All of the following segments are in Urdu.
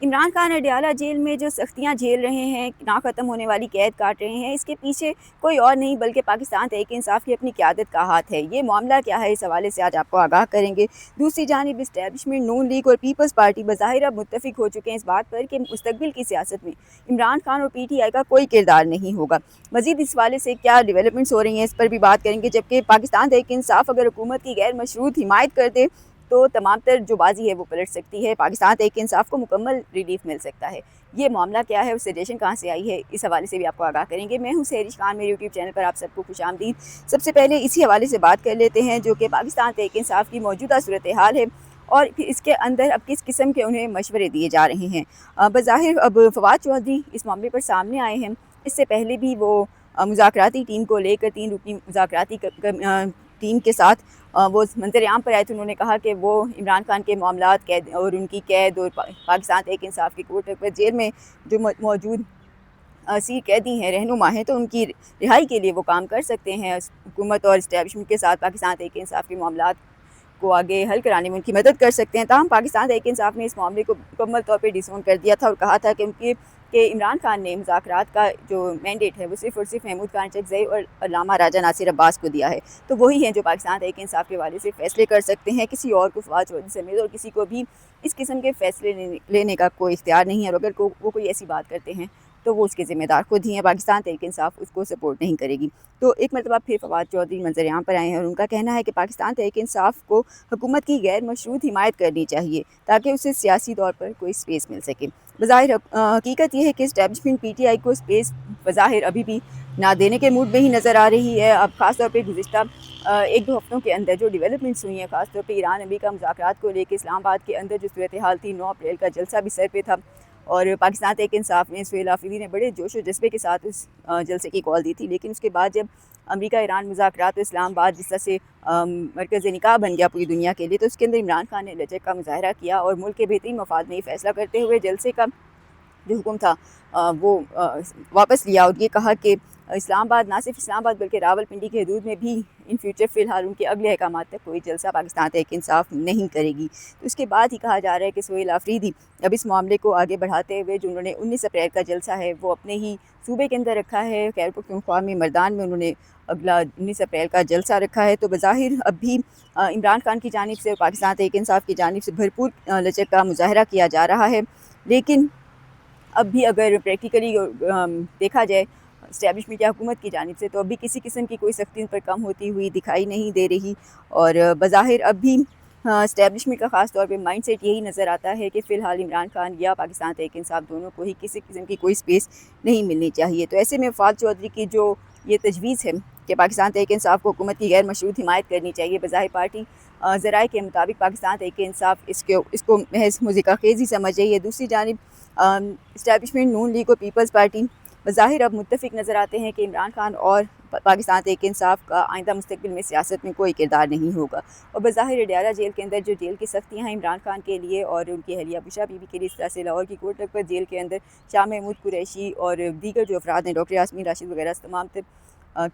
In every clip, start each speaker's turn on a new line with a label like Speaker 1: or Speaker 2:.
Speaker 1: عمران خان اڈیالہ جیل میں جو سختیاں جھیل رہے ہیں، نہ ختم ہونے والی قید کاٹ رہے ہیں، اس کے پیچھے کوئی اور نہیں بلکہ پاکستان تحریک انصاف کی اپنی قیادت کا ہاتھ ہے۔ یہ معاملہ کیا ہے، اس حوالے سے آج آپ کو آگاہ کریں گے۔ دوسری جانب اسٹیبلشمنٹ نون لیگ اور پیپلز پارٹی بظاہر اب متفق ہو چکے ہیں اس بات پر کہ مستقبل کی سیاست میں عمران خان اور پی ٹی آئی کا کوئی کردار نہیں ہوگا۔ مزید اس حوالے سے کیا ڈیولپمنٹس ہو رہی ہیں، اس پر بھی بات کریں گے۔ جبکہ پاکستان تحریک انصاف اگر حکومت کی غیر مشروط حمایت کر دے تو تمام تر جو بازی ہے وہ پلٹ سکتی ہے، پاکستان تحریک انصاف کو مکمل ریلیف مل سکتا ہے۔ یہ معاملہ کیا ہے، اس سجیشن کہاں سے آئی ہے، اس حوالے سے بھی آپ کو آگاہ کریں گے۔ میں ہوں سہرش خان، میرے یوٹیوب چینل پر آپ سب کو خوش آمدید۔ سب سے پہلے اسی حوالے سے بات کر لیتے ہیں جو کہ پاکستان تحریک انصاف کی موجودہ صورتحال ہے اور پھر اس کے اندر اب کس قسم کے انہیں مشورے دیے جا رہے ہیں۔ بظاہر اب فواد چودھری اس معاملے پر سامنے آئے ہیں۔ اس سے پہلے بھی وہ مذاکراتی ٹیم کو لے کر 3 رکنی مذاکراتی ٹیم کے ساتھ وہ منظر عام پر آئے تھے۔ انہوں نے کہا کہ وہ عمران خان کے معاملات قید اور ان کی قید اور پاکستان تحریک انصاف کی کوٹ پر جیل میں جو موجود اسیر قیدی ہیں، رہنما ہیں، تو ان کی رہائی کے لیے وہ کام کر سکتے ہیں۔ حکومت اور اسٹیبلشمنٹ کے ساتھ پاکستان تحریک انصاف کے معاملات کو آگے حل کرانے میں ان کی مدد کر سکتے ہیں۔ تاہم پاکستان تحریک انصاف نے اس معاملے کو مکمل طور پہ ڈس اون کر دیا تھا اور کہا تھا کہ عمران خان نے مذاکرات کا جو مینڈیٹ ہے وہ صرف اور صرف محمود خان چکزئی اور علامہ راجہ ناصر عباس کو دیا ہے، تو وہی ہیں جو پاکستان تحریک انصاف کے حوالے سے فیصلے کر سکتے ہیں۔ کسی اور کو فواد چودھری سمیت اور کسی کو بھی اس قسم کے فیصلے لینے کا کوئی اختیار نہیں ہے، اور اگر وہ کوئی ایسی بات کرتے ہیں تو وہ اس کے ذمہ دار خود ہی ہیں۔ پاکستان تحریک انصاف اس کو سپورٹ نہیں کرے گی۔ تو ایک مرتبہ پھر فواد چودھری منظر عام پر آئے ہیں اور ان کا کہنا ہے کہ پاکستان تحریک انصاف کو حکومت کی غیر مشروط حمایت کرنی چاہیے تاکہ اسے سیاسی طور پر کوئی سپیس مل سکے۔ بظاہر حقیقت یہ ہے کہ اسٹیبلشمنٹ پی ٹی آئی کو سپیس بظاہر ابھی بھی نہ دینے کے موڈ میں ہی نظر آ رہی ہے۔ اب خاص طور پہ گزشتہ 1-2 ہفتوں کے اندر جو ڈیولپمنٹس ہوئی ہیں، خاص طور پہ ایران امریکہ مذاکرات کو لے کے اسلام آباد کے اندر جو صورتحال تھی، 9 اپریل کا جلسہ بھی سر پہ تھا اور پاکستان تحریک انصاف نے سہیل آفریدی نے بڑے جوش و جذبے کے ساتھ اس جلسے کی کال دی تھی، لیکن اس کے بعد جب امریکہ ایران مذاکرات و اسلام آباد جس طرح سے مرکز نکاح بن گیا پوری دنیا کے لیے، تو اس کے اندر عمران خان نے لچک کا مظاہرہ کیا اور ملک کے بہترین مفاد میں یہ فیصلہ کرتے ہوئے جلسے کا جو حکم تھا وہ واپس لیا اور یہ کہا کہ اسلام آباد، نہ صرف اسلام آباد بلکہ راول پنڈی کی حدود میں بھی ان فیوچر فی الحال ان کے اگلے احکامات تک کوئی جلسہ پاکستان تحریک انصاف نہیں کرے گی۔ تو اس کے بعد ہی کہا جا رہا ہے کہ سہیل آفریدی اب اس معاملے کو آگے بڑھاتے ہوئے جو انہوں نے 19 اپریل کا جلسہ ہے وہ اپنے ہی صوبے کے اندر رکھا ہے، خیر پختونخوا میں مردان میں انہوں نے اگلا 19 اپریل کا جلسہ رکھا ہے۔ تو بظاہر اب بھی عمران خان کی جانب سے اور پاکستان تحریک انصاف کی جانب سے بھرپور لچک کا مظاہرہ کیا جا رہا ہے، لیکن اب بھی اگر پریکٹیکلی دیکھا جائے اسٹیبلشمنٹ یا حکومت کی جانب سے تو اب بھی کسی قسم کی کوئی سختی ان پر کم ہوتی ہوئی دکھائی نہیں دے رہی، اور بظاہر اب بھی اسٹیبلشمنٹ کا خاص طور پہ مائنڈ سیٹ یہی نظر آتا ہے کہ فی الحال عمران خان یا پاکستان تحریک انصاف دونوں کو ہی کسی قسم کی کوئی سپیس نہیں ملنی چاہیے۔ تو ایسے میں فواد چودھری کی جو یہ تجویز ہے کہ پاکستان تحریک انصاف کو حکومت کی غیر مشروط حمایت کرنی چاہیے، بظاہر پارٹی ذرائع کے مطابق پاکستان تحریک انصاف اس کو محض موزیقہ خیزی سمجھ رہی ہے۔ دوسری جانب اسٹیبلشمنٹ نون لیگ اور پیپلز پارٹی بظاہر اب متفق نظر آتے ہیں کہ عمران خان اور پاکستان تحریک انصاف کا آئندہ مستقبل میں سیاست میں کوئی کردار نہیں ہوگا، اور بظاہر اڈیالہ جیل کے اندر جو جیل کی سختیاں ہیں عمران خان کے لیے اور ان کی اہلیہ بشرا بی بی کے لیے، اس طرح سے لاہور کی کوٹ لکھپت جیل کے اندر شاہ محمود قریشی اور دیگر جو افراد ہیں، ڈاکٹر یاسمین راشد وغیرہ تمام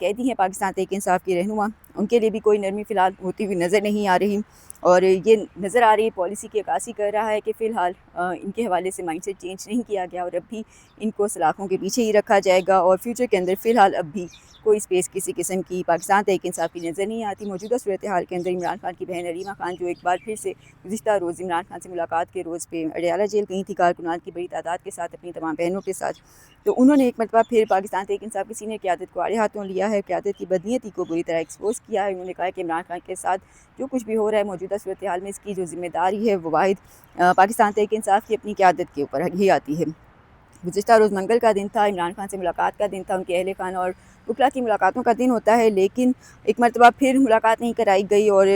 Speaker 1: قیدی ہیں پاکستان تحریک انصاف کی رہنما، ان کے لیے بھی کوئی نرمی فی الحال ہوتی ہوئی نظر نہیں آ رہی، اور یہ نظر آ رہی پالیسی کی عکاسی کر رہا ہے کہ فی الحال ان کے حوالے سے مائنڈ سیٹ چینج نہیں کیا گیا اور اب بھی ان کو سلاخوں کے پیچھے ہی رکھا جائے گا، اور فیوچر کے اندر فی الحال اب بھی کوئی سپیس کسی قسم کی پاکستان تحریک انصاف کی نظر نہیں آتی۔ موجودہ صورتحال کے اندر عمران خان کی بہن علیمہ خان جو ایک بار پھر سے گزشتہ روز عمران خان سے ملاقات کے روز پہ اڈیالہ جیل گئی تھی کارکنان کی بڑی تعداد کے ساتھ اپنی تمام بہنوں کے ساتھ، تو انہوں نے ایک مرتبہ پھر پاکستان تحریک انصاف کی سینئر قیادت کو آڑے ہاتھوں لیا ہے، قیادت کی بدنیتی کو بری طرح ایکسپوز کیا ہے۔ انہوں نے کہا کہ عمران خان کے ساتھ جو کچھ بھی ہو رہا ہے موجودہ صورتحال میں اس کی جو ذمہ داری ہے وہ واحد پاکستان تحریک انصاف کی اپنی قیادت کے اوپر ہی آتی ہے۔ گزشتہ روز منگل کا دن تھا، عمران خان سے ملاقات کا دن تھا، ان کے اہل خانہ اور وکلاء کی ملاقاتوں کا دن ہوتا ہے، لیکن ایک مرتبہ پھر ملاقات نہیں کرائی گئی، اور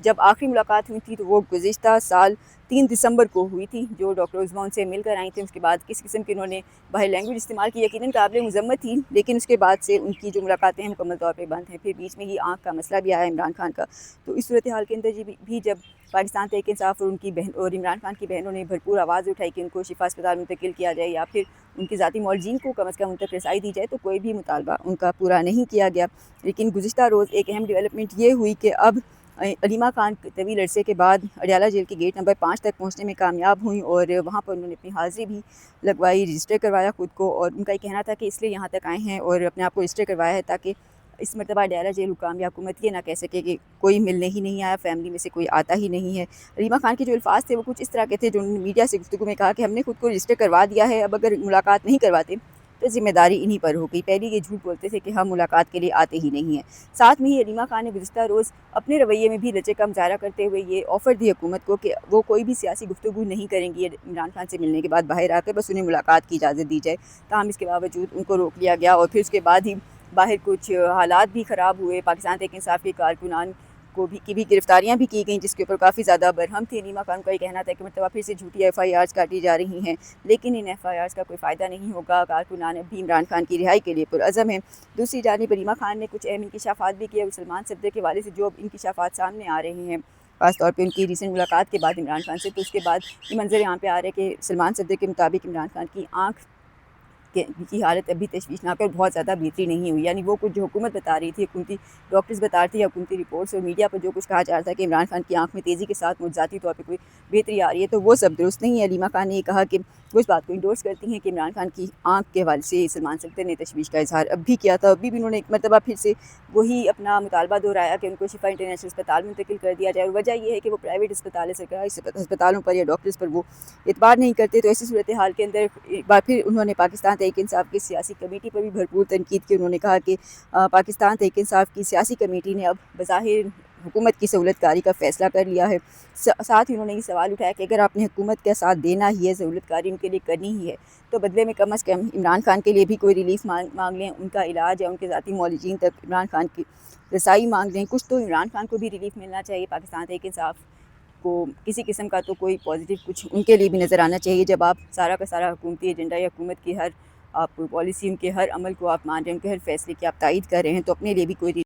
Speaker 1: جب آخری ملاقات ہوئی تھی تو وہ گزشتہ سال 3 دسمبر کو ہوئی تھی، جو ڈاکٹر عظمیٰ ان سے مل کر آئی تھیں۔ اس کے بعد کس قسم کی انہوں نے باہر لینگویج استعمال کی یقیناً قابل مذمت تھی، لیکن اس کے بعد سے ان کی جو ملاقاتیں ہیں مکمل طور پہ بند ہیں۔ پھر بیچ میں ہی آنکھ کا مسئلہ بھی آیا عمران خان کا، تو اس صورتحال کے اندر بھی جب پاکستان تحریک انصاف اور ان کی بہن اور عمران خان کی بہنوں نے بھرپور آواز اٹھائی کہ ان کو شفا اسپتال منتقل کیا جائے یا پھر ان کی ذاتی معالجین کو کم از کم ان تک رسائی دی جائے، تو کوئی بھی مطالبہ ان کا پورا نہیں کیا گیا۔ لیکن گزشتہ روز ایک اہم ڈیولپمنٹ یہ ہوئی کہ اب علیمہ خان طویل عرصے کے بعد اڈیالہ جیل کے گیٹ نمبر 5 تک پہنچنے میں کامیاب ہوئیں اور وہاں پر انہوں نے اپنی حاضری بھی لگوائی، رجسٹر کروایا خود کو، اور ان کا یہ کہنا تھا کہ اس لیے یہاں تک آئے ہیں اور اپنے آپ کو رجسٹر کروایا ہے تاکہ اس مرتبہ اڈیالہ جیل حکام یا حکومت یہ نہ کہہ سکے کہ کوئی ملنے ہی نہیں آیا، فیملی میں سے کوئی آتا ہی نہیں ہے۔ علیمہ خان کے جو الفاظ تھے وہ کچھ اس طرح کے تھے جو انہوں نے میڈیا سے گفتگو میں کہا کہ ہم نے خود کو رجسٹر کروا دیا ہے، اب اگر ملاقات نہیں کرواتے تو ذمہ داری انہی پر ہوگی۔ پہلے یہ جھوٹ بولتے تھے کہ ہم ملاقات کے لیے آتے ہی نہیں ہیں۔ ساتھ میں ہی علیمہ خان نے گزشتہ روز اپنے رویے میں بھی لچک کا مظاہرہ کرتے ہوئے یہ آفر دی حکومت کو کہ وہ کوئی بھی سیاسی گفتگو نہیں کریں گی عمران خان سے ملنے کے بعد باہر آ کر، بس انہیں ملاقات کی اجازت دی جائے۔ تاہم اس کے باوجود ان کو روک لیا گیا اور پھر اس کے بعد ہی باہر کچھ حالات بھی خراب ہوئے۔ پاکستان تحریک انصاف کے کارکنان کی بھی گرفتاریاں بھی کی گئیں جس کے اوپر کافی زیادہ برہم تھی۔ علیمہ خان کا یہ کہنا تھا کہ مرتبہ پھر سے جھوٹی ایف آئی آرز کاٹی جا رہی ہیں، لیکن ان ایف آئی آرز کا کوئی فائدہ نہیں ہوگا، کارکنان اب بھی عمران خان کی رہائی کے لیے پرعزم ہیں۔ دوسری جانب علیمہ خان نے کچھ اہم انکشافات بھی کیے۔ سلمان صفدر کے حوالے سے جو اب انکشافات سامنے آ رہے ہیں، خاص طور پہ ان کی ریسنٹ ملاقات کے بعد عمران خان سے، تو اس کے بعد یہ منظر یہاں پہ آ رہا ہے کہ سلمان صفدر کے مطابق عمران خان کی آنکھ کی حالت ابھی تشویشناک اور بہت زیادہ بہتری نہیں ہوئی، یعنی وہ کچھ جو حکومت بتا رہی تھی، حکومتی ڈاکٹرز بتا رہی تھی یا حکومتی رپورٹس اور میڈیا پر جو کچھ کہا جا رہا تھا کہ عمران خان کی آنکھ میں تیزی کے ساتھ معجزاتی طور پہ کوئی بہتری آ رہی ہے، تو وہ سب درست نہیں ہے۔ علیمہ خان نے یہ کہا کہ وہ اس بات کو انڈورس کرتی ہیں کہ عمران خان کی آنکھ کے حوالے سے سلمان صفدر نے تشویش کا اظہار اب بھی کیا تھا، ابھی بھی انہوں نے ایک مرتبہ پھر سے وہی اپنا مطالبہ دہرایا کہ ان کو شفا انٹرنیشنل اسپتال منتقل کر دیا جائے، اور وجہ یہ ہے کہ وہ پرائیویٹ اسپتال ہے، سرکاری ہسپتالوں پر یا ڈاکٹرز پر وہ اعتبار نہیں کرتے۔ تو ایسی صورتحال کے اندر ایک بار پھر انہوں نے پاکستان تحریک انصاف کی سیاسی کمیٹی پر بھی بھرپور تنقید کی۔ انہوں نے کہا کہ پاکستان تحریک انصاف کی سیاسی کمیٹی نے اب بظاہر حکومت کی سہولت کاری کا فیصلہ کر لیا ہے۔ ساتھ ہی انہوں نے یہ سوال اٹھایا کہ اگر آپ نے حکومت کا ساتھ دینا ہی ہے، سہولت کاری ان کے لیے کرنی ہی ہے، تو بدلے میں کم از کم عمران خان کے لیے بھی کوئی ریلیف مانگ لیں، ان کا علاج یا ان کے ذاتی معالجین تک عمران خان کی رسائی مانگ لیں، کچھ تو عمران خان کو بھی ریلیف ملنا چاہیے۔ پاکستان تحریک انصاف کو کسی قسم کا تو کوئی پازیٹیو کچھ ان کے لیے بھی نظر آنا چاہیے، جب آپ سارا کا سارا حکومتی ایجنڈا یا حکومت کی ہر آپ پالیسی، ان کے ہر عمل کو آپ مان رہے ہیں، ان کے ہر فیصلے کی آپ تائید کر رہے ہیں، تو اپنے لیے بھی کوئی